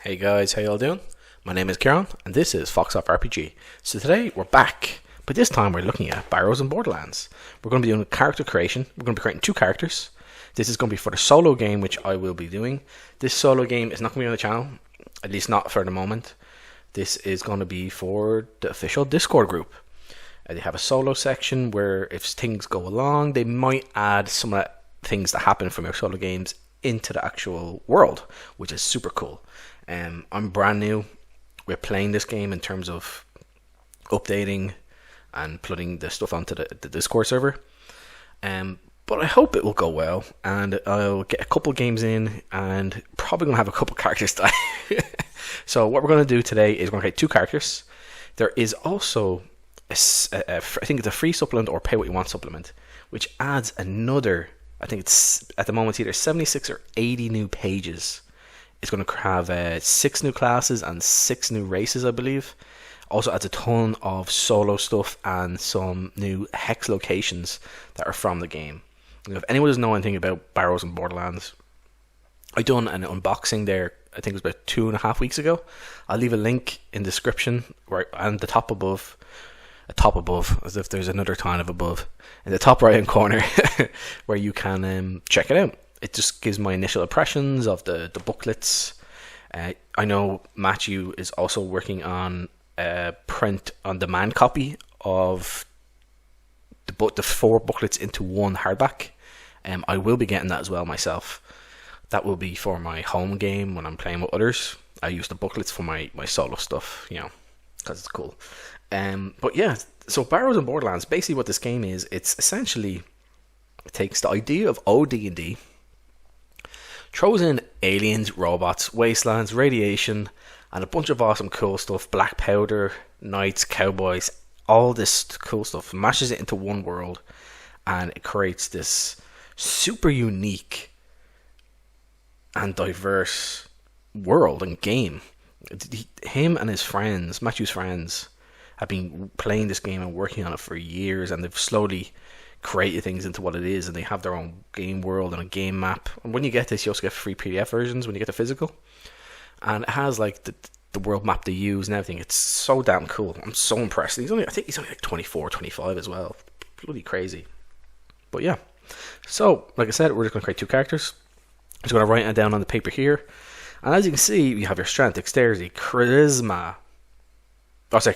Hey guys, how y'all doing? My name is Kieran, and this is Fox Off RPG. So today we're back, but this time we're looking at Barrows Borderlands. We're going to be doing character creation. We're going to be creating two characters. This is going to be for the solo game, which I will be doing. This solo game is not going to be on the channel, at least not for the moment. This is going to be for the official Discord group. They have a solo section where if things go along, they might add some of the things that happen from your solo games into the actual world, which is super cool. I'm brand new. We're playing this game in terms of updating and putting the stuff onto the Discord server. But I hope it will go well, and I'll get a couple games in, and probably going to have a couple characters die. So what we're going to do today is we're going to create two characters. There is also, I think it's a free supplement or pay what you want supplement, which adds another, I think it's at the moment either 76 or 80 new pages. It's going to have 6 new classes and 6 new races, I believe. Also adds a ton of solo stuff and some new hex locations that are from the game. If anyone doesn't know anything about Barrows and Borderlands, I done an unboxing there, I think it was about 2.5 weeks ago. I'll leave a link in the description and the top above, as if there's another kind of above, in the top right hand corner, where you can check it out. It just gives my initial impressions of the booklets. I know Matthew is also working on a print-on-demand copy of the 4 booklets into one hardback. I will be getting that as well myself. That will be for my home game when I'm playing with others. I use the booklets for my solo stuff, because it's cool. But yeah, so Barrows and Borderlands, basically what this game is, it takes the idea of OD&D, throws in aliens, robots, wastelands, radiation, and a bunch of awesome cool stuff, black powder, knights, cowboys, all this cool stuff, mashes it into one world, and it creates this super unique and diverse world and game. Him and his friends, Matthew's friends, have been playing this game and working on it for years, and they've slowly created things into what it is, and they have their own game world and a game map. And when you get this, you also get free PDF versions when you get the physical, and it has like the world map they use and everything. It's so damn cool. I'm so impressed. I think he's only like 24, 25 as well. Bloody crazy. But yeah, so like I said, we're just going to create two characters. I'm just going to write it down on the paper here, and as you can see, you have your strength, dexterity,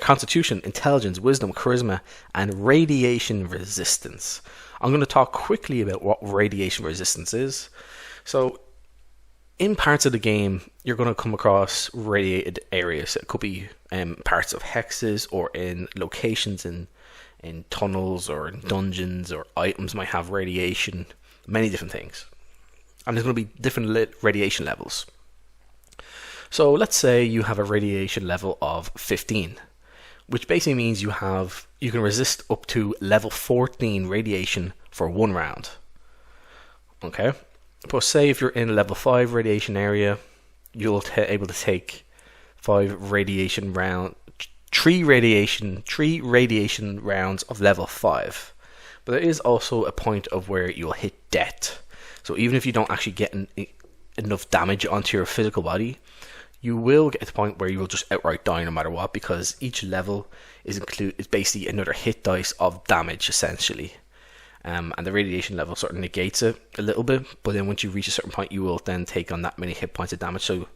constitution, intelligence, wisdom, charisma, and radiation resistance. I'm going to talk quickly about what radiation resistance is. So, in parts of the game, you're going to come across radiated areas. It could be parts of hexes, or in locations in tunnels or in dungeons, or items might have radiation, many different things. And there's going to be different radiation levels. So let's say you have a radiation level of 15, which basically means you can resist up to level 14 radiation for 1 round. Okay? But say if you're in a level 5 radiation area, you'll able to take 3 radiation rounds of level 5. But there is also a point of where you'll hit death. So even if you don't actually get enough damage onto your physical body, you will get to the point where you will just outright die no matter what, because each level is basically another hit dice of damage, essentially. And the radiation level sort of negates it a little bit, but then once you reach a certain point, you will then take on that many hit points of damage. So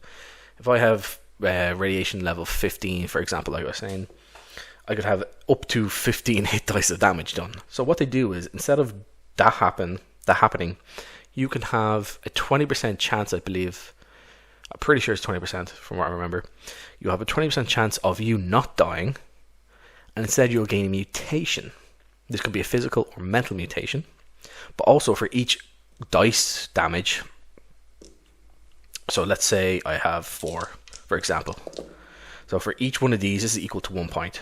if I have radiation level 15, for example, like I was saying, I could have up to 15 hit dice of damage done. So what they do is, instead of that happening, you can have a 20% chance, I believe. I'm pretty sure it's 20% from what I remember. You have a 20% chance of you not dying, and instead you'll gain a mutation. This could be a physical or mental mutation, but also for each dice damage. So let's say I have 4, for example. So for each one of these, this is equal to 1 point.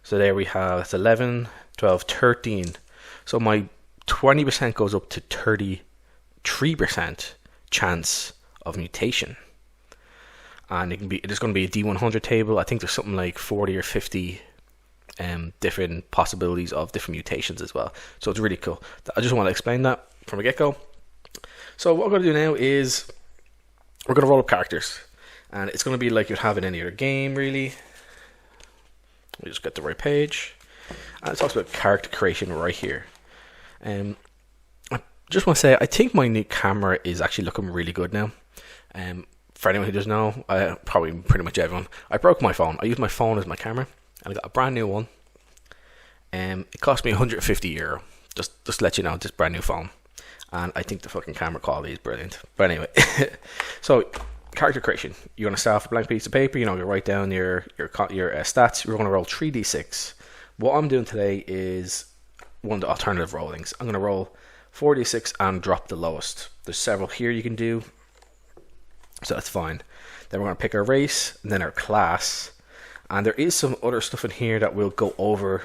So there we have, it's 11, 12, 13. So my 20% goes up to 33% chance of mutation. And there's going to be a D100 table. I think there's something like 40 or 50 different possibilities of different mutations as well. So it's really cool. I just want to explain that from the get-go. So what we're going to do now is we're going to roll up characters. And it's going to be like you'd have in any other game, really. We just get the right page. And it talks about character creation right here. I just want to say, I think my new camera is actually looking really good now. For anyone who doesn't know, probably pretty much everyone, I broke my phone. I used my phone as my camera, and I got a brand new one. It cost me €150. Just to let you know, this brand new phone. And I think the fucking camera quality is brilliant. But anyway, so character creation. You're going to start off a blank piece of paper. You write down your stats. You're going to roll 3d6. What I'm doing today is one of the alternative rollings. I'm going to roll 4d6 and drop the lowest. There's several here you can do, so that's fine. Then we're going to pick our race and then our class. And there is some other stuff in here that we'll go over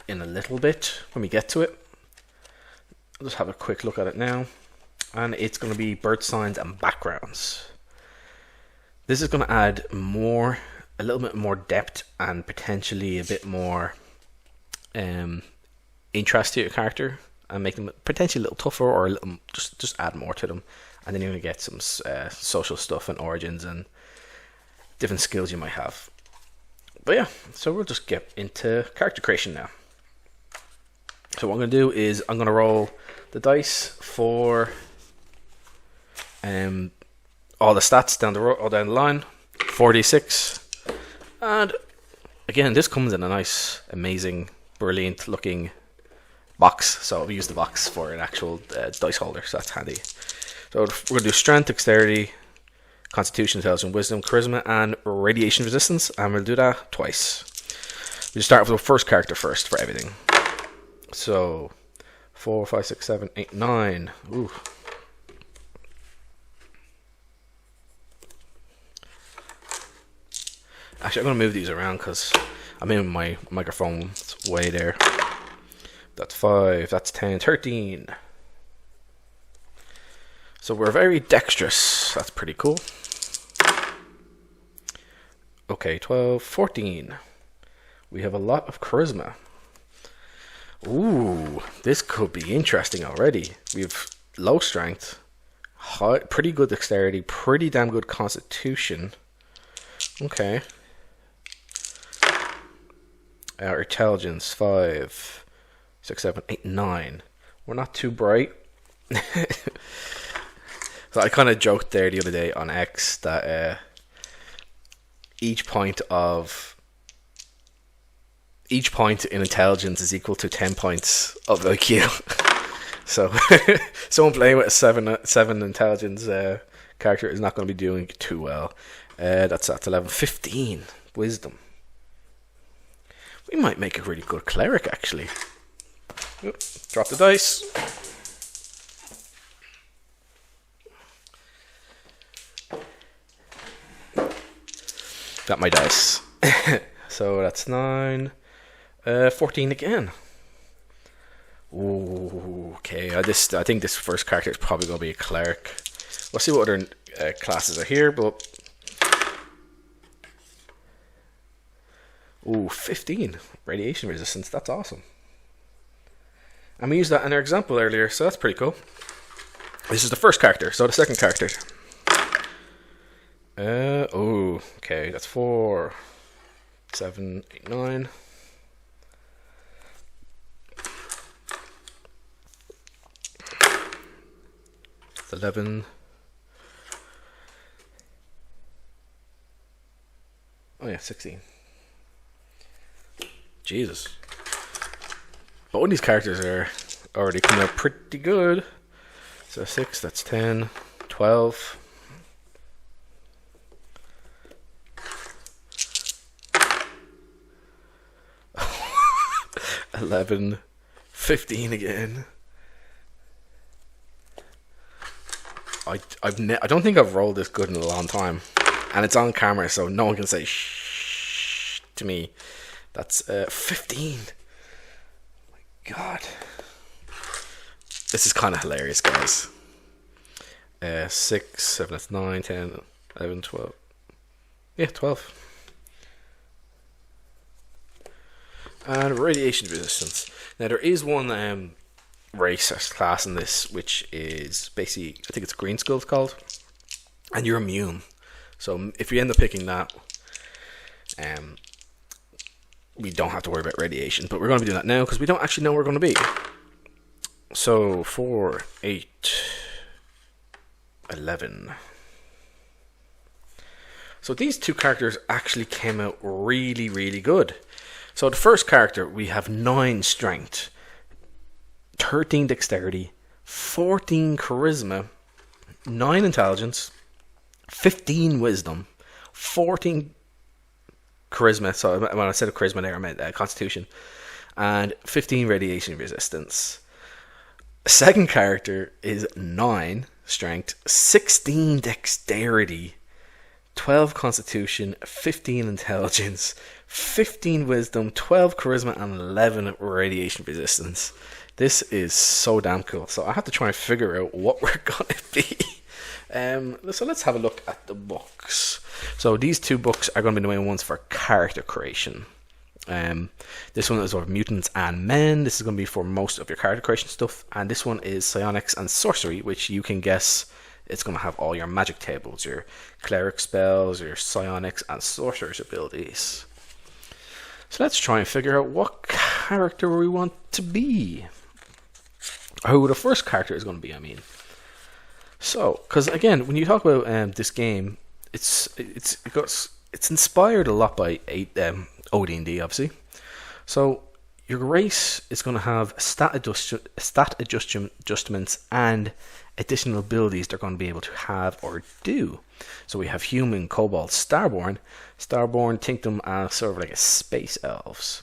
in a little bit when we get to it. I'll just have a quick look at it now. And it's going to be Birthsigns and backgrounds. This is going to add a little bit more depth and potentially a bit more interest to your character, and make them potentially a little tougher, or a little, just add more to them. And then you're going to get some social stuff and origins and different skills you might have. But yeah, so we'll just get into character creation now. So what I'm going to do is I'm going to roll the dice for all the stats down the line, 4d6, and again, this comes in a nice, amazing, brilliant looking box. So we use the box for an actual dice holder, so that's handy. So we're going to do strength, dexterity, constitution, intelligence, wisdom, charisma, and radiation resistance, and we'll do that twice. We'll start with the first character first for everything. So 4, 5, 6, 7, 8, 9. Ooh. Actually, I'm going to move these around because I'm in my microphone. It's way there. That's 5, that's 10, 13. So we're very dexterous. That's pretty cool. Okay, 12, 14. We have a lot of charisma. Ooh, this could be interesting already. We have low strength, pretty good dexterity, pretty damn good constitution. Okay. Our intelligence, 5, 6, 7, 8, 9. We're not too bright. So I kind of joked there the other day on X that each point in intelligence is equal to 10 points of IQ. So someone playing with a 7 intelligence character is not going to be doing too well. That's 11, 15 wisdom. We might make a really good cleric, actually. Oop, drop the dice. Got my dice. So that's 9. 14 again. Ooh, okay. I think this first character is probably going to be a cleric. We'll see what other classes are here, but... Ooh, 15. Radiation resistance. That's awesome. And we used that in our example earlier, so that's pretty cool. This is the first character, so the second character. Oh, okay. That's 4, 7, 8, 9. It's 11. Oh yeah, 16. Jesus. Both of these characters are already coming out pretty good. So 6, that's 10, 12. $11, 15 again. I don't think I've rolled this good in a long time, and it's on camera, so no one can say shh to me. That's 15. Oh my god, this is kind of hilarious, guys. 6, 7, that's 9, 10, 11, 12. Yeah, 12. And radiation resistance. Now there is one race or class in this which is basically, I think it's green skull it's called, and you're immune So if we end up picking that, we don't have to worry about radiation. But we're going to be doing that now because we don't actually know where we're going to be. So 4, 8, 11. So these two characters actually came out really, really good. So the first character, we have 9 strength, 13 dexterity, 14 charisma, 9 intelligence, 15 wisdom, 14 charisma. So when I said charisma there, I meant constitution, and 15 radiation resistance. Second character is 9 strength, 16 dexterity, 12 constitution, 15 intelligence, 15 wisdom, 12 charisma, and 11 radiation resistance. This is so damn cool. So I have to try and figure out what we're gonna be. So let's have a look at the books. So these 2 books are going to be the main ones for character creation. This one is over mutants and men. This is going to be for most of your character creation stuff. And this one is psionics and sorcery, which you can guess it's going to have all your magic tables, your cleric spells, your psionics and sorcerer's abilities. So let's try and figure out what character we want to be. Who the first character is going to be, I mean. So, because again, when you talk about this game, it's inspired a lot by OD&D, obviously. So your race is going to have stat adjustments and additional abilities they're going to be able to have or do. So we have human, kobold, starborn. Starborn, think them as sort of like a space elves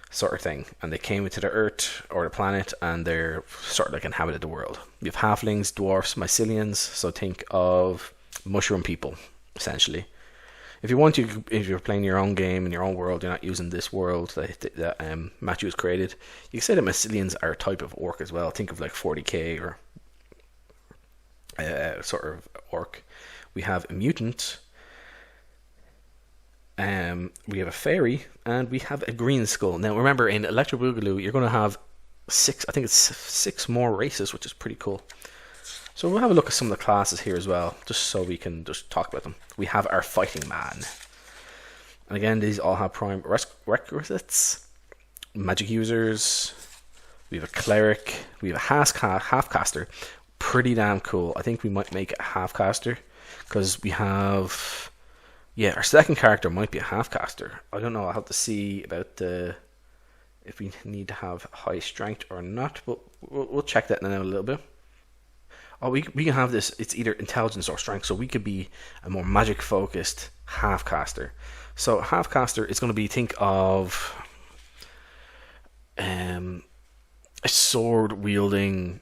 sort of thing, and they came into the Earth or the planet, and they're sort of like inhabited the world. You have halflings, dwarfs, mycelians. So think of mushroom people, essentially. If you want to, if you're playing your own game in your own world, you're not using this world that Matthew has created, you can say that mycelians are a type of orc as well. Think of like 40k or sort of orc. We have a mutant, we have a fairy, and we have a green skull. Now remember, in Electro Boogaloo, you're going to have 6 more races, which is pretty cool. So we'll have a look at some of the classes here as well, just so we can just talk about them. We have our fighting man. And again, these all have prime requisites. Magic users. We have a cleric. We have a half-caster. Pretty damn cool. I think we might make it a half-caster, because we have... Yeah, our second character might be a half-caster. I don't know, I'll have to see about if we need to have high strength or not, but we'll check that in a little bit. Oh, we can have this, it's either intelligence or strength, so we could be a more magic-focused half-caster. So half-caster is going to be, think of a sword-wielding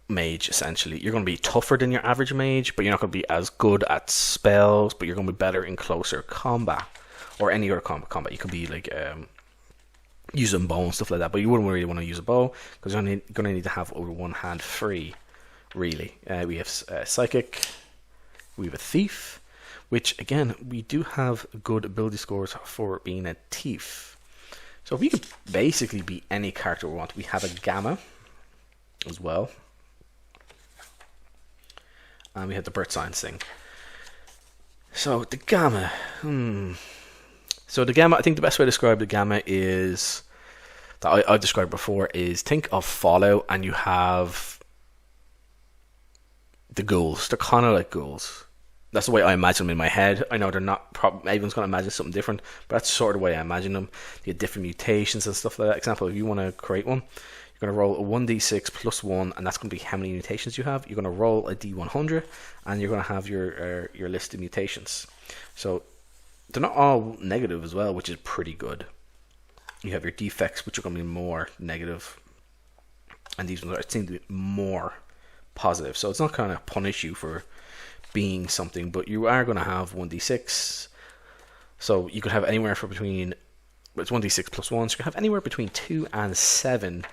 mage, essentially. You're going to be tougher than your average mage, but you're not going to be as good at spells, but you're going to be better in closer combat, or any other combat. You could be like using bow and stuff like that, but you wouldn't really want to use a bow, because you're going to need to have over one hand free, really. We have psychic, we have a thief, which again, we do have good ability scores for being a thief. So we could basically be any character we want. We have a gamma as well. And we have the Birthsigns thing. So the gamma. So the gamma, I think the best way to describe the gamma is, that I've described before, is think of Fallout and you have the ghouls. They're kind of like ghouls. That's the way I imagine them in my head. I know they're not, everyone's going to imagine something different, but that's sort of the way I imagine them. You have different mutations and stuff like that. Example, if you want to create one, you're going to roll a 1d6 plus 1, and that's going to be how many mutations you have. You're going to roll a d100, and you're going to have your list of mutations. So they're not all negative as well, which is pretty good. You have your defects, which are going to be more negative, and these ones seem to be more positive. So it's not going to punish you for being something, but you are going to have 1d6. So you could have anywhere for between, it's 1d6 plus 1, so you can have anywhere between 2 and 7.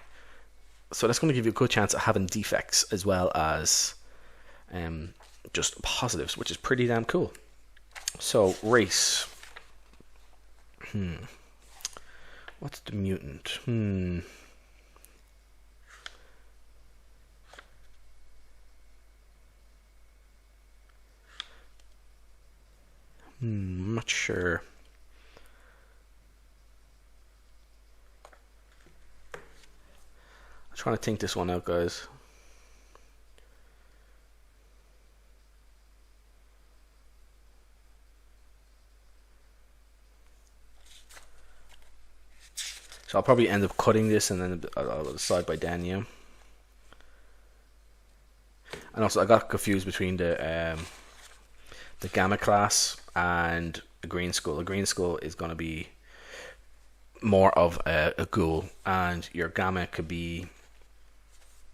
So that's going to give you a good chance of having defects as well as just positives, which is pretty damn cool. So race. What's the mutant? I'm not sure. I'm trying to think this one out, guys. So I'll probably end up cutting this and then I'll decide by then, yeah. And also I got confused between the Gamma class and a Green Skull. A Green Skull is going to be more of a ghoul, and your Gamma could be,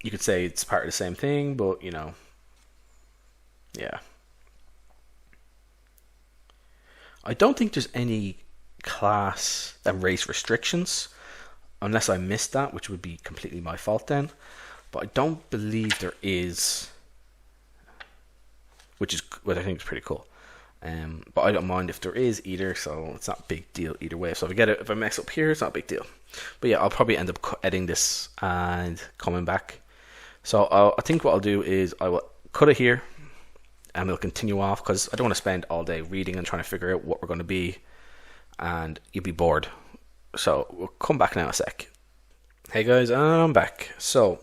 you could say it's part of the same thing, but you know, yeah. I don't think there's any class and race restrictions, unless I missed that, which would be completely my fault then. But I don't believe there is, which is what I think is pretty cool. But I don't mind if there is either, so it's not a big deal either way. So if I mess up here, it's not a big deal. But yeah, I'll probably end up editing this and coming back. So I think what I'll do is I will cut it here, and we'll continue off, because I don't want to spend all day reading and trying to figure out what we're going to be, and you'll be bored. So we'll come back now in a sec. Hey guys, I'm back. So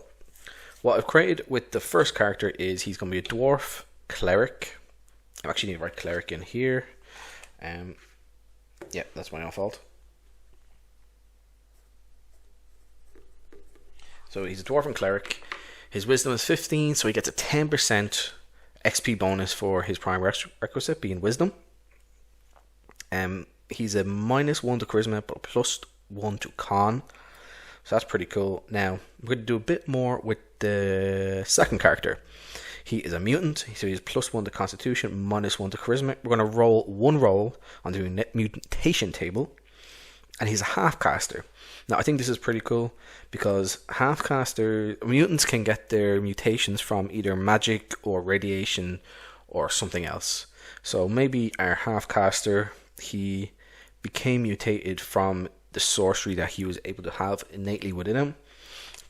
what I've created with the first character is he's going to be a dwarf cleric. I actually need to write cleric in here. Yeah, that's my own fault. So he's a dwarven cleric. His wisdom is 15, so he gets a 10% XP bonus for his prime requisite, being wisdom. He's a -1 to charisma, but +1 to con. So that's pretty cool. Now, we're going to do a bit more with the second character. He is a mutant, so he's +1 to constitution, -1 to charisma. We're going to roll one roll on the mutation table, and he's a half-caster. Now, I think this is pretty cool, because mutants can get their mutations from either magic or radiation or something else. So maybe our half-caster, he became mutated from the sorcery that he was able to have innately within him,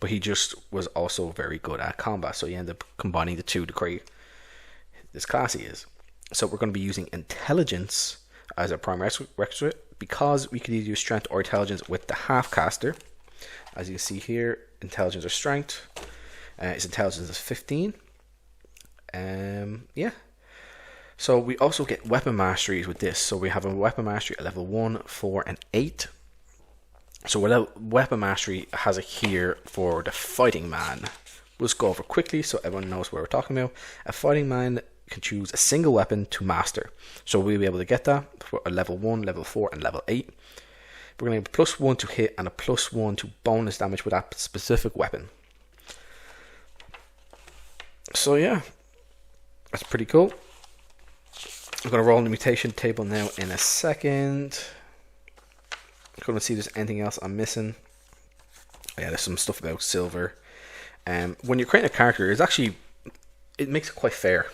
but he just was also very good at combat, so he ended up combining the two to create this class he is. So we're going to be using intelligence as our primary requisite, because we could either use strength or intelligence with the half-caster. As you can see here, intelligence or strength. His intelligence is 15. Yeah. So we also get weapon masteries with this. So we have a weapon mastery at level 1, 4, and 8. So weapon mastery has it here for the fighting man. We'll just go over quickly so everyone knows what we're talking about. A fighting man can choose a single weapon to master. So we'll be able to get that for a level 1, level 4, and level 8. We're going to have a +1 to hit and a +1 to bonus damage with that specific weapon. So yeah, that's pretty cool. I'm going to roll the mutation table now in a second. I'm going to see if there's anything else I'm missing. Yeah, there's some stuff about silver. When you're creating a character, it makes it quite fair.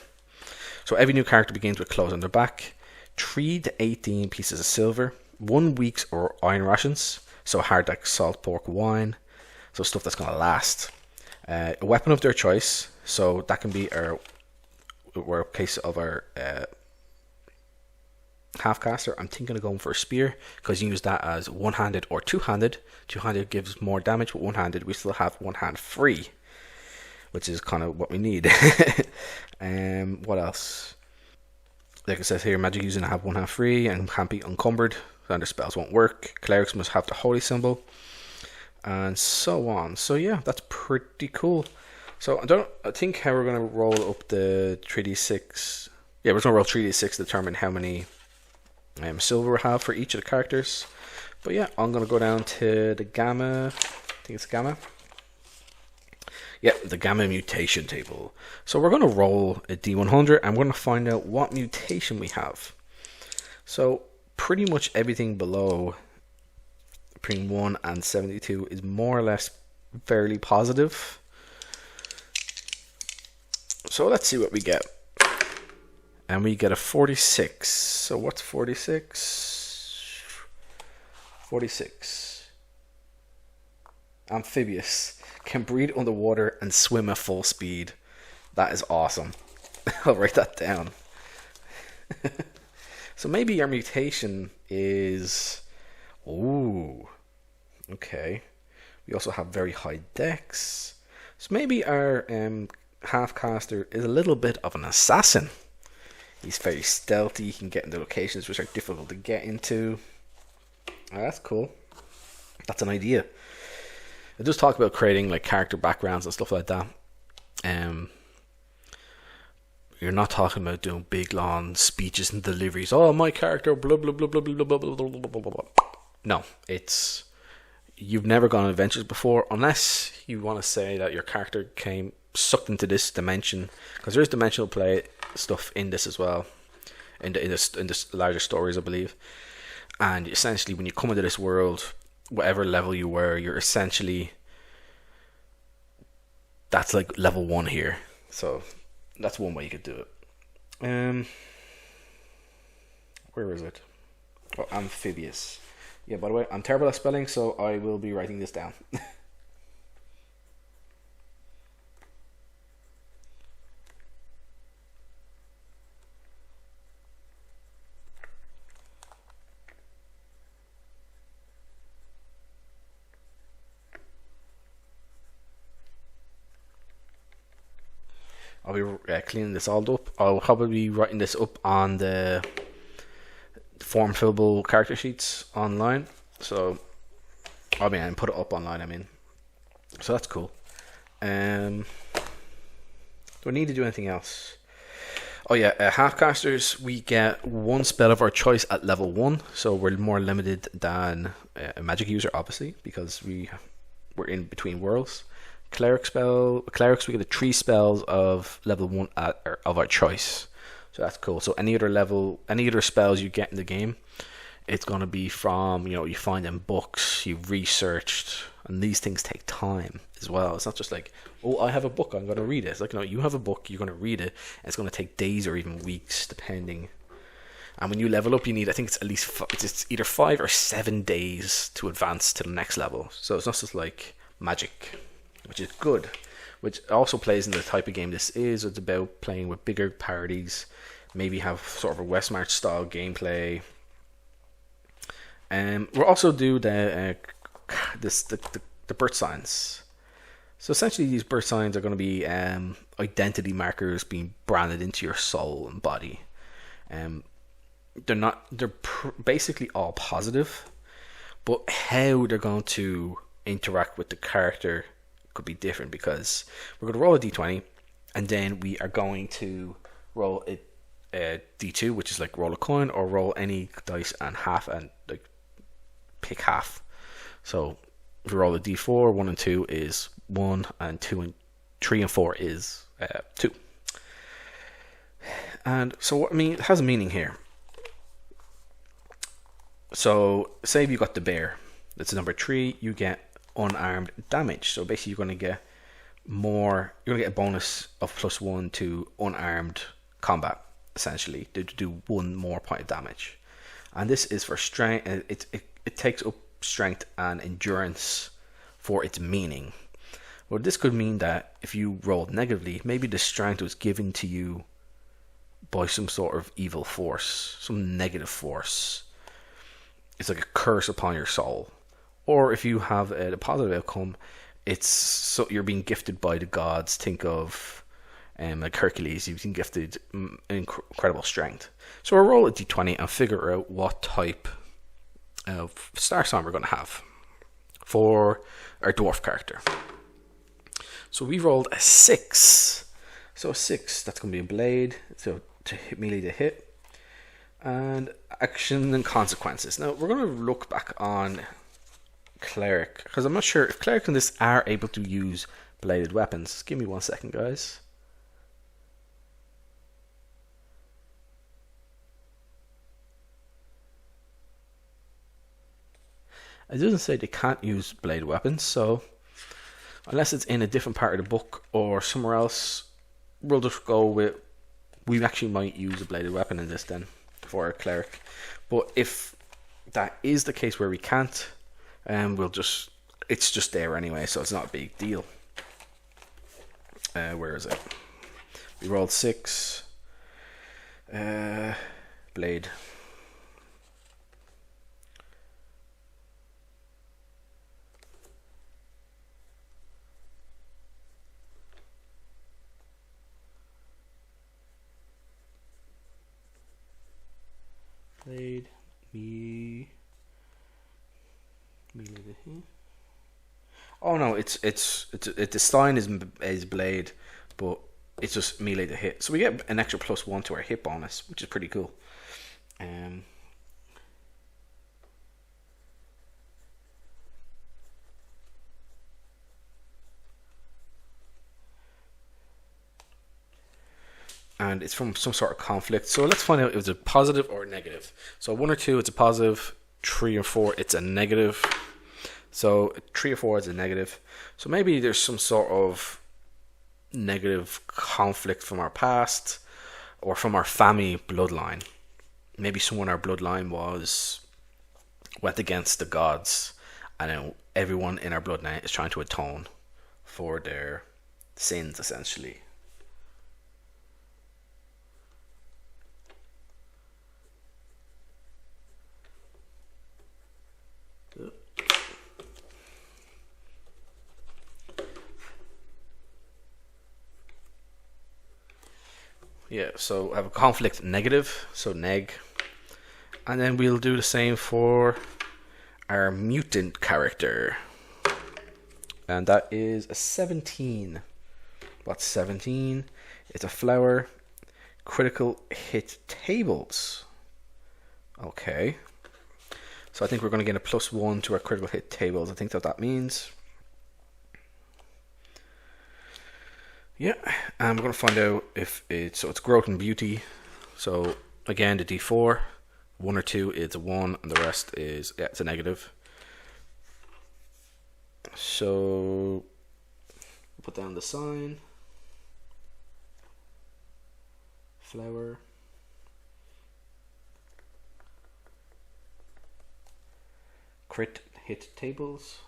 So every new character begins with clothes on their back, 3 to 18 pieces of silver, 1 week's or iron rations, so hard like salt, pork, wine, so stuff that's going to last. A weapon of their choice, so that can be our case of our half-caster. I'm thinking of going for a spear, because you can use that as one-handed or two-handed. Two-handed gives more damage, but one-handed we still have one hand free, which is kind of what we need. What else? Like it says here, magic users have one hand free and can't be encumbered, and their spells won't work. Clerics must have the holy symbol, and so on. So yeah, that's pretty cool. So I think how we're going to roll up the 3d6. Yeah, we're going to roll 3d6 to determine how many silver we have for each of the characters. But yeah, I'm going to go down to the gamma. I think it's gamma. Yeah, the gamma mutation table. So we're going to roll a d100 and we're going to find out what mutation we have. So pretty much everything below between 1 and 72 is more or less fairly positive. So let's see what we get. And we get a 46. So what's 46? 46. Amphibious. Can breathe underwater and swim at full speed. That is awesome. I'll write that down. So maybe our mutation is... Ooh. Okay. We also have very high dex. So maybe our half-caster is a little bit of an assassin. He's very stealthy. He can get into locations which are difficult to get into. Oh, that's cool. That's an idea. It does talk about creating like character backgrounds and stuff like that. You're not talking about doing big long speeches and deliveries. Oh, my character, blah blah blah blah blah blah blah blah blah blah blah. No, it's you've never gone on adventures before, unless you want to say that your character came sucked into this dimension, because there's dimensional play stuff in this as well, in the larger stories, I believe. And essentially, when you come into this world, whatever level you were, you're essentially, that's like level 1 here. So that's one way you could do it. Where is it? Oh, amphibious. Yeah, by the way, I'm terrible at spelling, so I will be writing this down. I'll be cleaning this all up. I'll probably be writing this up on the form fillable character sheets online. So I mean, I put it up online. I mean, so that's cool. Do I need to do anything else? Oh yeah, halfcasters, we get one spell of our choice at level 1, so we're more limited than a magic user, obviously, because we're in between worlds. Clerics, we get the 3 spells of level 1 of our choice. So that's cool. So any other spells you get in the game, it's going to be from, you find in books, you've researched, and these things take time as well. It's not just like, oh, I have a book, I'm going to read it. It's like, you have a book, you're going to read it, and it's going to take days or even weeks, depending. And when you level up, you need, I think it's at least, it's either 5 or 7 days to advance to the next level. So it's not just like magic, which is good, which also plays in the type of game this is. It's about playing with bigger parties, maybe have sort of a Westmarch style gameplay. We'll also do the Birthsigns. So essentially, these Birthsigns are going to be identity markers being branded into your soul and body. They're basically all positive, but how they're going to interact with the character could be different, because we're going to roll a d20, and then we are going to roll a d2, which is like roll a coin or roll any dice and half, and like pick half. So if you roll a d4, 1 and 2 is 1, and 2 and 3 and 4 is 2. And so it has a meaning here. So say you got the bear, that's number 3, you get unarmed damage. So basically you're going to get a bonus of +1 to unarmed combat, essentially, to do 1 more point of damage. And this is for strength. It takes up strength and endurance for its meaning. Well, this could mean that if you rolled negatively, maybe the strength was given to you by some sort of evil force, some negative force. It's like a curse upon your soul. Or if you have a positive outcome, you're being gifted by the gods. Think of like Hercules, you've been gifted incredible strength. So we'll roll a d20 and figure out what type of star sign we're going to have for our dwarf character. So we rolled a 6. So a 6, that's going to be a blade. So to hit melee to hit. And action and consequences. Now we're going to look back on cleric, because I'm not sure if cleric and this are able to use bladed weapons. Just give me 1 second, guys. It doesn't say they can't use bladed weapons, so unless it's in a different part of the book or somewhere else, we'll just go with, we actually might use a bladed weapon in this then for a cleric. But if that is the case where we can't, it's just there anyway, so it's not a big deal. Where is it? We rolled 6. Blade. Blade, me. Melee to hit. Oh no, it's the Stein is blade, but it's just melee to hit. So we get an extra +1 to our hit bonus, which is pretty cool. And it's from some sort of conflict. So let's find out if it's a positive or a negative. So 1 or 2, it's a positive. 3 or 4, it's a negative. So 3 or 4 is a negative. So maybe there's some sort of negative conflict from our past or from our family bloodline. Maybe someone in our bloodline went against the gods, and now everyone in our bloodline is trying to atone for their sins, essentially. Yeah, so I have a conflict negative, so neg. And then we'll do the same for our mutant character. And that is a 17. What's 17? It's a flower. Critical hit tables. Okay. So I think we're going to get a +1 to our critical hit tables. I think that's what that means. Yeah, and we're going to find out if it's growth and beauty. So again, the D4, 1 or 2 is a 1, and the rest is, yeah, it's a negative. So put down the sign, flower, crit hit tables.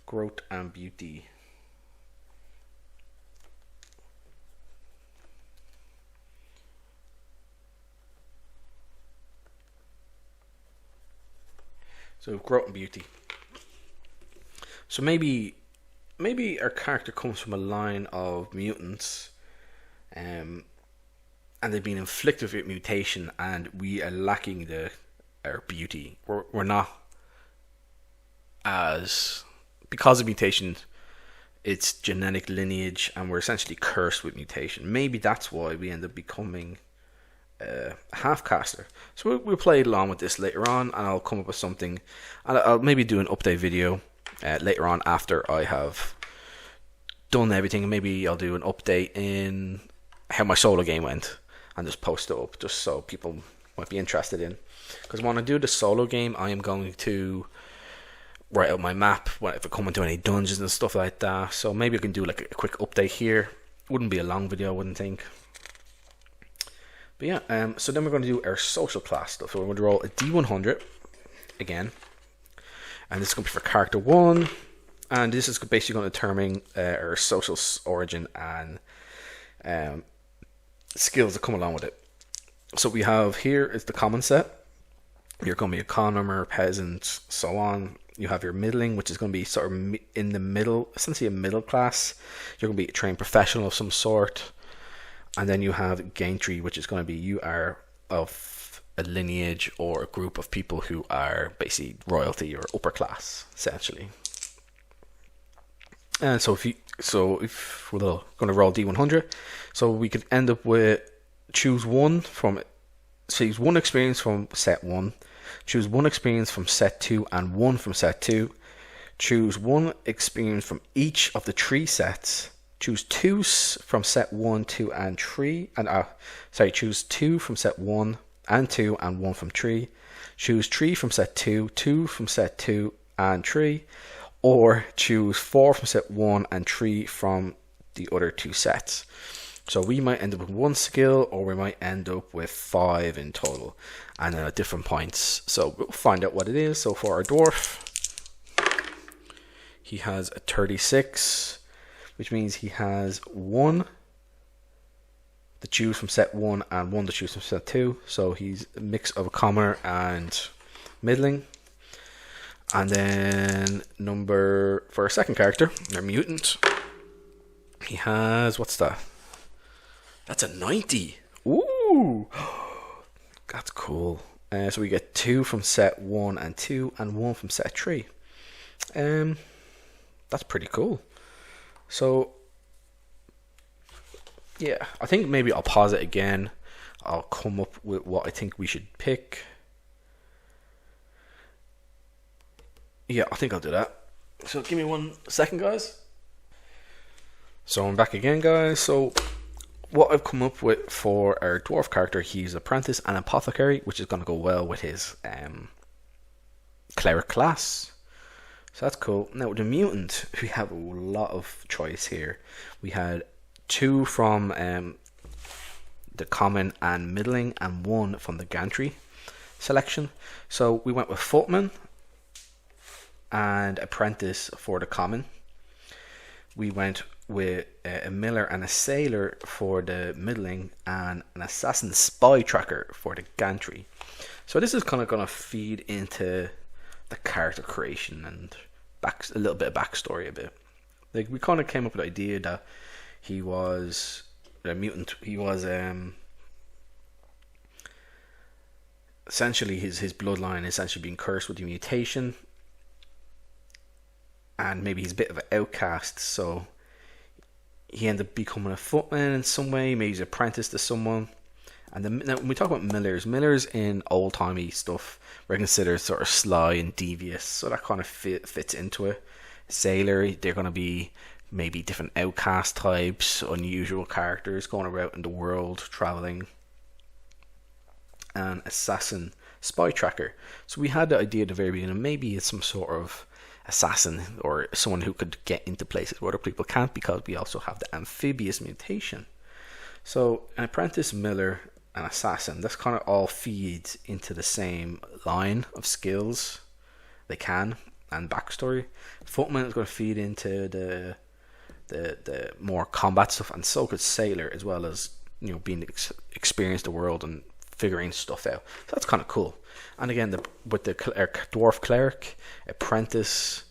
Growth and beauty. So growth and beauty. So maybe our character comes from a line of mutants, and they've been inflicted with mutation, and we are lacking our beauty. We're not as, because of mutation, it's genetic lineage, and we're essentially cursed with mutation. Maybe that's why we end up becoming a half-caster. So we'll play along with this later on, and I'll come up with something. And I'll maybe do an update video later on after I have done everything. Maybe I'll do an update in how my solo game went and just post it up, just so people might be interested in. Because when I do the solo game, I am going to write out my map if I come into any dungeons and stuff like that. So maybe I can do like a quick update here. Wouldn't be a long video, I wouldn't think. But yeah, so then we're going to do our social class stuff. So we're going to roll a D100 again, and this is going to be for character 1, and this is basically going to determine our social origin and skills that come along with it. So we have here is the common set. You're going to be a commoner, peasant, so on. You have your middling, which is going to be sort of in the middle, essentially a middle class. You're going to be a trained professional of some sort. And then you have gantry, which is going to be you are of a lineage or a group of people who are basically royalty or upper class, essentially. And so if we're going to roll D100, so we could end up with choose one experience from set 1. Choose 1 experience from set 2 and 1 from set 2. Choose 1 experience from each of the 3 sets. Choose 2 from set 1, 2, and 3. Choose 2 from set 1 and 2 and 1 from 3. Choose 3 from set 2, 2 from set 2 and 3. Or choose 4 from set 1 and 3 from the other 2 sets. So we might end up with 1 skill, or we might end up with 5 in total, and at different points. So we'll find out what it is. So for our dwarf, he has a 36, which means he has 1 to choose from set 1 and 1 to choose from set 2. So he's a mix of a commoner and middling. And then for our second character, our mutant, He has, what's that? That's a 90. Ooh, that's cool. So we get 2 from set 1 and 2, and 1 from set 3. That's pretty cool. So yeah, I think maybe I'll pause it again. I'll come up with what I think we should pick. Yeah, I think I'll do that. So give me 1 second, guys. So I'm back again, guys. So what I've come up with for our dwarf character, he's apprentice and apothecary, which is going to go well with his cleric class. So that's cool. Now with the mutant, we have a lot of choice here. We had 2 from the common and middling, and 1 from the gantry selection. So we went with footman and apprentice for the common. We went with a miller and a sailor for the middling, and an assassin spy tracker for the gantry. So this is kind of going to feed into the character creation and a little bit of backstory a bit. Like, we kind of came up with the idea that he was a mutant. He was essentially his bloodline essentially being cursed with the mutation, and maybe he's a bit of an outcast, so he ended up becoming a footman in some way. Maybe he's an apprentice to someone. And now when we talk about millers in old-timey stuff, we're considered sort of sly and devious, so that kind of fits into it. Sailor, they're going to be maybe different outcast types, unusual characters going about in the world, traveling. And assassin, spy tracker. So we had the idea at the very beginning, maybe it's some sort of assassin or someone who could get into places where other people can't, because we also have the amphibious mutation. So an apprentice, miller, and assassin, this kind of all feeds into the same line of skills they can and backstory. Footman is going to feed into the more combat stuff, and so could sailor, as well as, you know, being experienced the world and figuring stuff out. So that's kind of cool. And again, with the dwarf cleric, apprentice,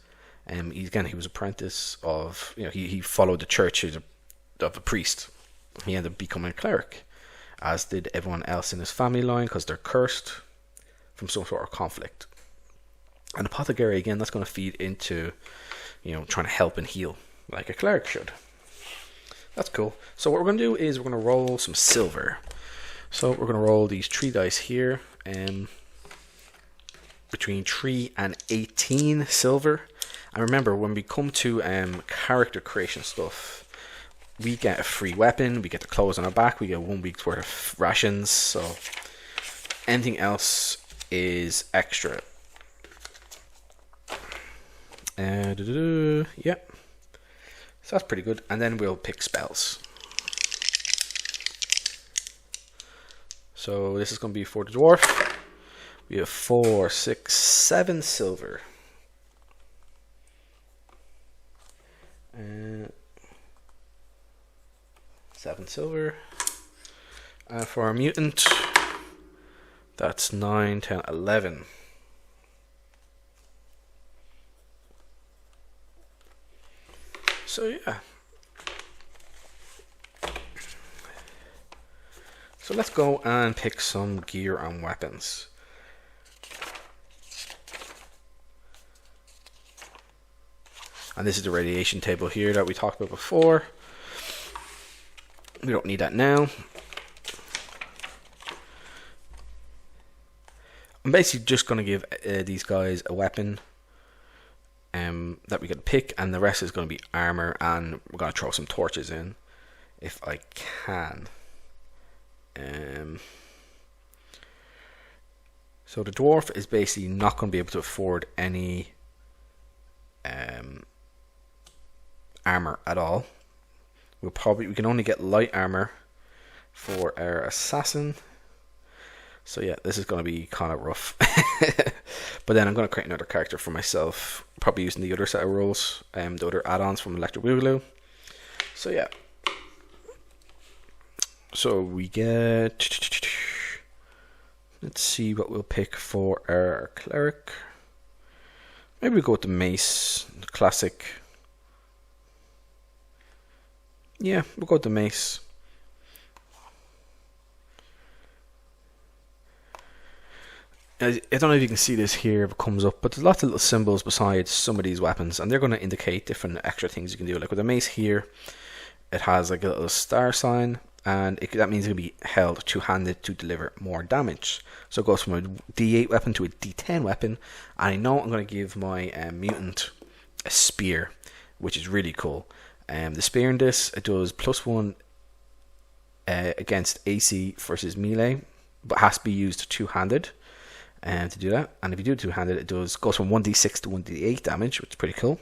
he was apprentice of, you know, he followed the church of a priest. He ended up becoming a cleric, as did everyone else in his family line, because they're cursed from some sort of conflict. And apothecary, again, that's going to feed into, you know, trying to help and heal like a cleric should. That's cool. So what we're going to do is we're going to roll some silver. So we're going to roll these 3 dice here, between 3 and 18 silver. And remember, when we come to character creation stuff, we get a free weapon, we get the clothes on our back, we get 1 week's worth of rations. So anything else is extra. Yeah. So that's pretty good. And then we'll pick spells. So this is going to be for the dwarf. We have 4, 6, 7 silver. 7 silver. And for our mutant, that's 9, 10, 11. So yeah. So let's go and pick some gear and weapons. And this is the radiation table here that we talked about before. We don't need that now. I'm basically just going to give these guys a weapon that we can pick, and the rest is going to be armor, and we're going to throw some torches in if I can. So the dwarf is basically not going to be able to afford any armor at all. We can only get light armor for our assassin. So yeah, this is going to be kind of rough. But then I'm going to create another character for myself, probably using the other set of rules, the other add-ons from Electric Boogaloo. So yeah. So we get... Let's see what we'll pick for our cleric. Maybe we go with the mace, the classic. Yeah, we'll go with the mace. I don't know if you can see this here if it comes up, but there's lots of little symbols beside some of these weapons, and they're going to indicate different extra things you can do. Like with the mace here, it has like a little star sign, and that means it can be held two-handed to deliver more damage. So it goes from a D8 weapon to a D10 weapon, and I know I'm going to give my mutant a spear, which is really cool. The spear in this, it does +1 against AC versus melee, but has to be used two-handed. To do that, and if you do it two-handed, it goes from 1d6 to 1d8 damage, which is pretty cool.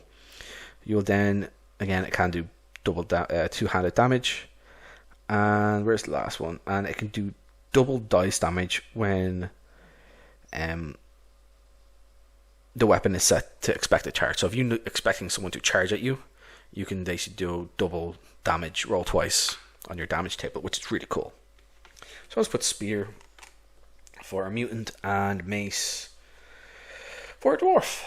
You'll then, again, it can do double two-handed damage, and where's the last one? And it can do double dice damage when the weapon is set to expected charge. So if you're expecting someone to charge at you, you can basically do double damage, roll twice on your damage table, which is really cool. So let's put spear for a mutant and mace for a dwarf.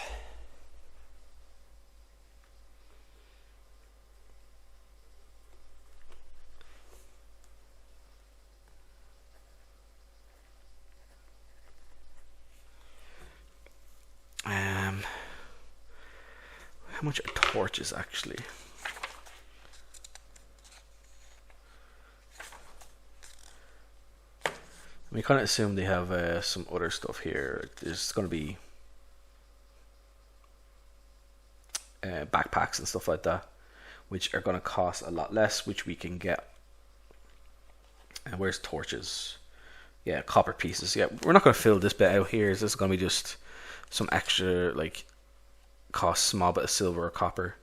How much are torches actually? We kind of assume they have some other stuff here. There's going to be backpacks and stuff like that, which are going to cost a lot less, which we can get. And where's torches? Yeah, copper pieces. Yeah, we're not going to fill this bit out here. This is going to be just some extra, like, cost small bit of silver or copper.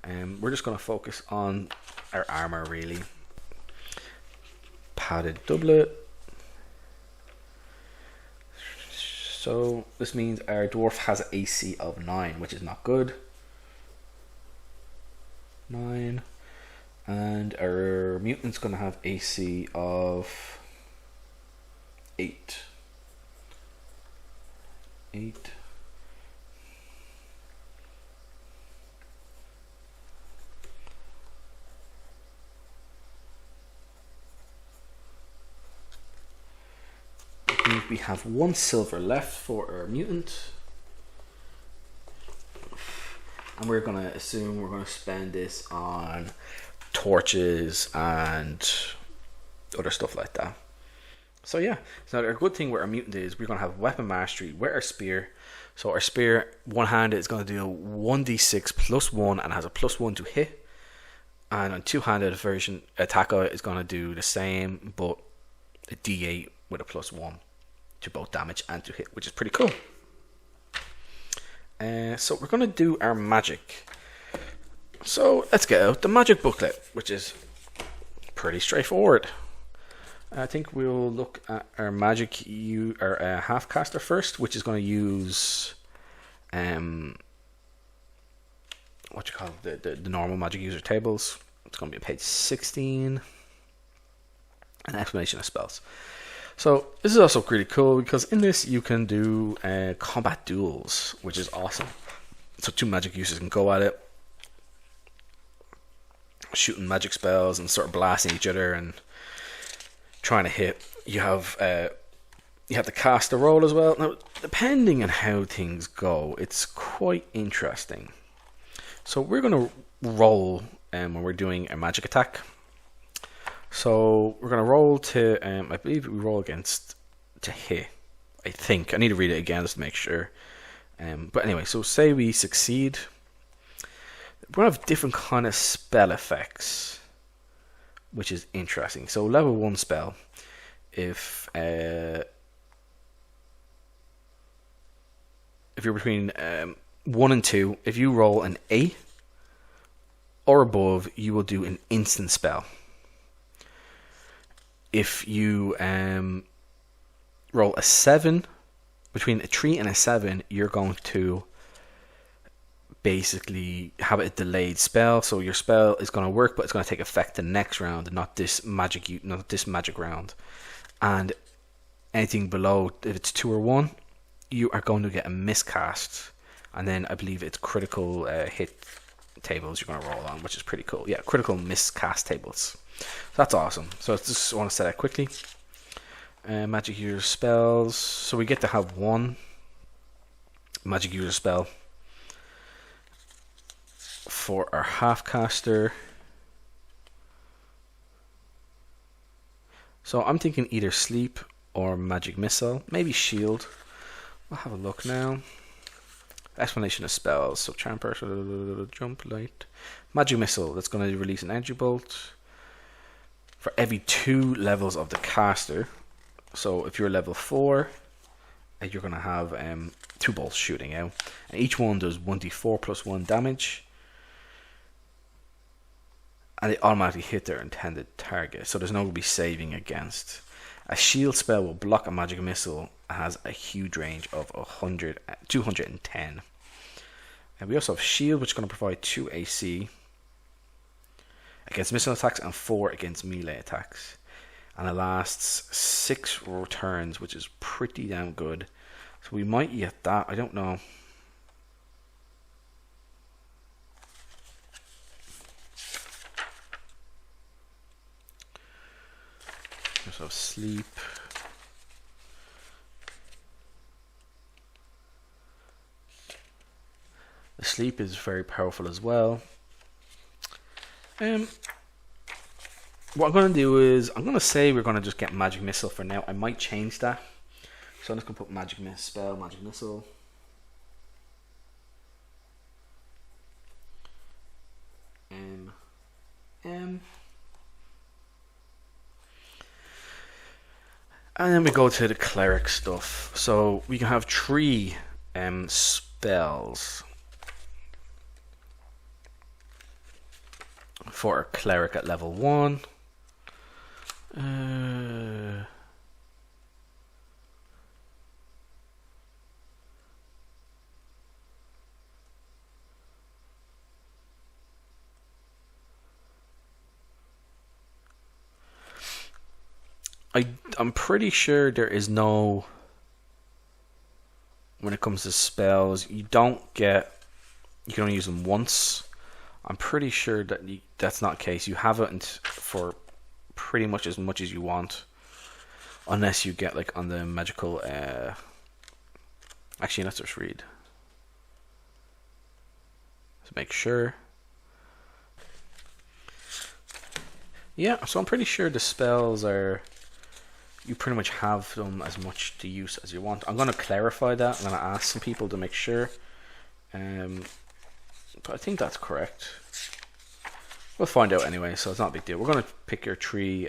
We're just going to focus on our armor, really. Padded doublet. So this means our dwarf has an AC of 9, which is not good. 9. And our mutant's going to have AC of 8. 8. We have 1 silver left for our mutant, and we're going to assume we're going to spend this on torches and other stuff like that. So yeah, so our good thing with our mutant is we're going to have weapon mastery with our spear. So our spear, one-handed, is going to do 1d6 +1 and has a +1 to hit, and on two-handed version, attacker is going to do the same but a d8 with a +1 to both damage and to hit, which is pretty cool. So we're going to do our magic. So let's get out the magic booklet, which is pretty straightforward. I think we'll look at our magic, our half caster first, which is going to use the normal magic user tables. It's going to be page 16, an explanation of spells. So this is also really cool because in this you can do combat duels, which is awesome. So 2 magic users can go at it, shooting magic spells and sort of blasting each other and trying to hit. You have the caster roll as well. Now, depending on how things go, it's quite interesting. So we're going to roll when we're doing a magic attack. So we're going to roll to, I believe we roll against to hit. I think. I need to read it again just to make sure. But anyway, so say we succeed. We're going to have different kind of spell effects, which is interesting. So level 1 spell, if you're between 1 and 2, if you roll an 8 or above, you will do an instant spell. If you roll a 7, between a 3 and a 7, you're going to basically have a delayed spell. So your spell is going to work, but it's going to take effect the next round, not this magic round. And anything below, if it's 2 or 1, you are going to get a miscast, and then I believe it's critical hit tables you're going to roll on, which is pretty cool. Yeah, critical miscast tables. So that's awesome. So I just want to set that quickly. Magic user spells. So we get to have one magic user spell for our half-caster. So I'm thinking either sleep or magic missile, maybe shield. We'll have a look now. Explanation of spells. So charm person, jump light, magic missile. That's going to release an energy bolt for every 2 levels of the caster. So if you're level 4, you're going to have 2 bolts shooting out, and each one does 1d4 plus 1 damage, and they automatically hit their intended target. So there's no going to be saving against. A shield spell will block a magic missile and has a huge range of 210. And we also have shield, which is going to provide 2 AC against missile attacks and 4 against melee attacks. And it lasts 6 turns, which is pretty damn good. So we might get that. I don't know. So sleep. The sleep is very powerful as well. What I'm going to do is, I'm going to say we're going to just get magic missile for now. I might change that. So I'm just going to put magic spell, magic missile. And then we go to the cleric stuff. So we can have 3 spells for a cleric at level 1. I'm pretty sure there is no, when it comes to spells, you can only use them once. I'm pretty sure that that's not the case. You have it for pretty much as you want, unless you get like on the magical. Actually, let's just read to make sure. Yeah, so I'm pretty sure the spells are. You pretty much have them as much to use as you want. I'm going to clarify that. I'm going to ask some people to make sure. But I think that's correct. We'll find out anyway, so it's not a big deal. We're going to pick your 3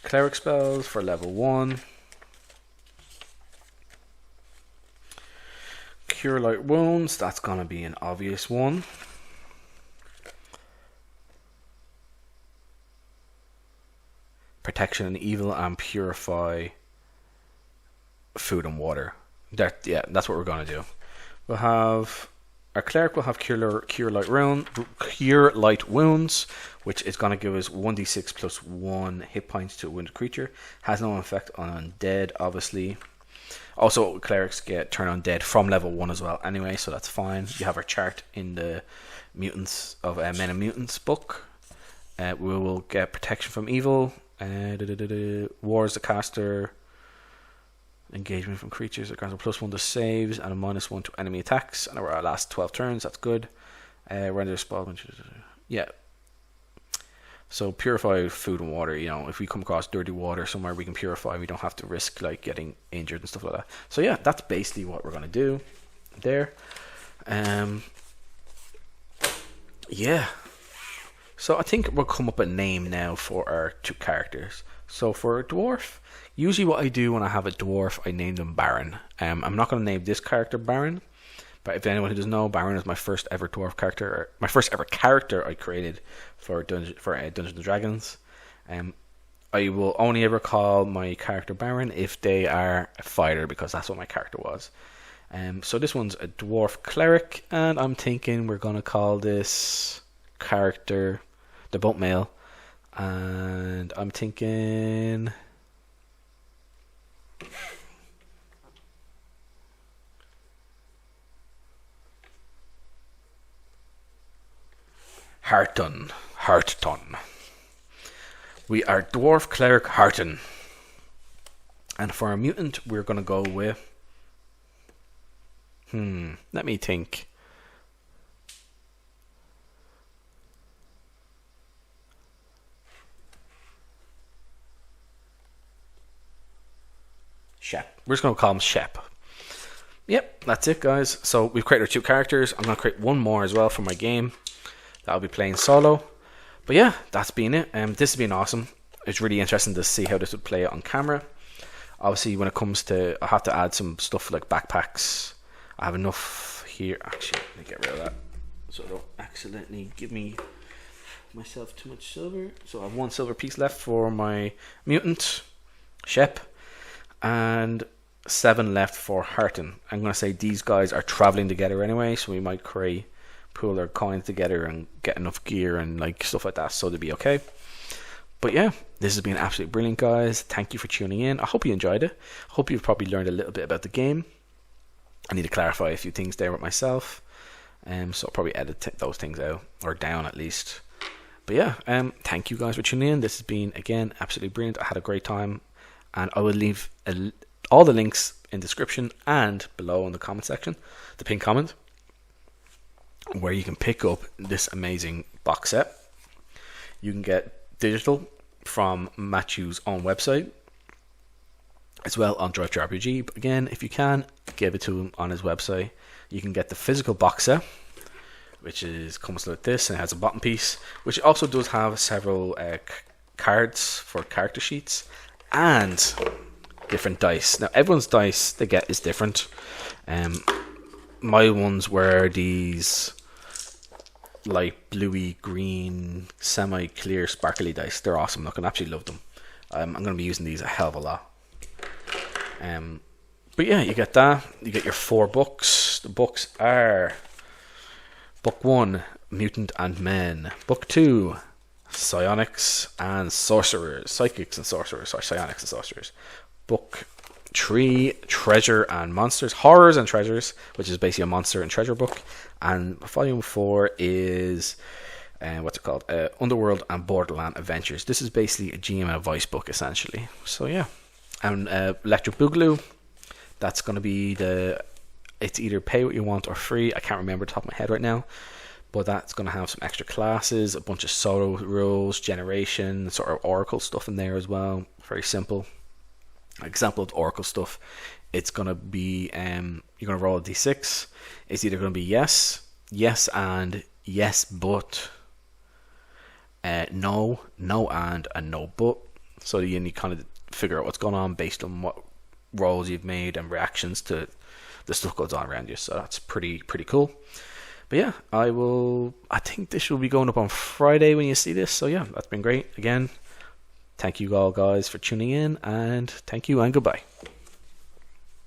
cleric spells for level 1. Cure Light Wounds, that's going to be an obvious one. Protection and Evil, and Purify Food and Water. That's what we're going to do. We'll have our cleric will have Cure Light Wounds, which is going to give us 1d6 plus 1 hit points to a wounded creature. Has no effect on undead, obviously. Also, clerics get turn undead from level 1 as well. Anyway, so that's fine. You have our chart in the Mutants of Men and Mutants book. We will get Protection from Evil. Wars the caster, engagement from creatures that grants a +1 to saves and a -1 to enemy attacks, and our last 12 turns. That's good. Render spell. Yeah. So purify food and water. You know, if we come across dirty water somewhere, we can purify. We don't have to risk like getting injured and stuff like that. So yeah, that's basically what we're gonna do there. Yeah. So I think we'll come up with a name now for our 2 characters. So for a dwarf, usually what I do when I have a dwarf, I name them Baron. I'm not going to name this character Baron, but if anyone who doesn't know, Baron is my first ever dwarf character, or my first ever character I created for Dungeons and Dragons. I will only ever call my character Baron if they are a fighter, because that's what my character was. So this one's a dwarf cleric, and I'm thinking we're going to call this character. They're both male, and I'm thinking Harton. We are Dwarf Cleric Harton. And for our mutant, we're going to go with... let me think. Shep. We're just going to call him Shep. Yep, that's it, guys. So we've created our 2 characters. I'm going to create one more as well for my game that I'll be playing solo. But yeah, that's been it. This has been awesome. It's really interesting to see how this would play on camera. Obviously, when it comes to... I have to add some stuff like backpacks. I have enough here. Actually, let me get rid of that so I don't accidentally give myself too much silver. So I have 1 silver piece left for my mutant, Shep, and 7 left for Harton. I'm going to say these guys are traveling together anyway, so we might pool their coins together and get enough gear and like stuff like that so they'll be okay. But yeah, this has been absolutely brilliant, guys. Thank you for tuning in. I hope you enjoyed it. I hope you've probably learned a little bit about the game. I need to clarify a few things there with myself, so I'll probably edit those things out, or down at least. But yeah, thank you guys for tuning in. This has been, again, absolutely brilliant. I had a great time, and I will leave all the links in the description and below in the comment section, the pinned comment, where you can pick up this amazing box set. You can get digital from Matthew's own website, as well on ttrpg. But again, if you can, give it to him on his website. You can get the physical box set, which comes like this, and it has a bottom piece, which also does have several cards for character sheets and different dice. Now, everyone's dice they get is different. My ones were these light bluey green semi-clear sparkly dice. They're awesome. I can absolutely love them. I'm going to be using these a hell of a lot. But yeah, you get that. You get your 4 books. The books are Book 1, Mutant and Men. Book 2, Psionics and Sorcerers. Psychics and Sorcerers. Sorry, Psionics and Sorcerers. Book 3, Treasure and Monsters. Horrors and Treasures, which is basically a monster and treasure book. And volume 4 is Underworld and Borderland Adventures. This is basically a GM advice book, essentially. So yeah. And Electric Boogaloo, that's going to be it's either pay what you want or free. I can't remember the top of my head right now. But that's going to have some extra classes, a bunch of solo rules, generation, sort of Oracle stuff in there as well. Very simple. Example of Oracle stuff. It's going to be, you're going to roll a d6. It's either going to be yes and, yes but, no and no but. So you need to kind of figure out what's going on based on what rolls you've made and reactions to the stuff goes on around you. So that's pretty cool. But yeah, I think this will be going up on Friday when you see this. So yeah, that's been great. Again, thank you all guys for tuning in, and thank you and goodbye.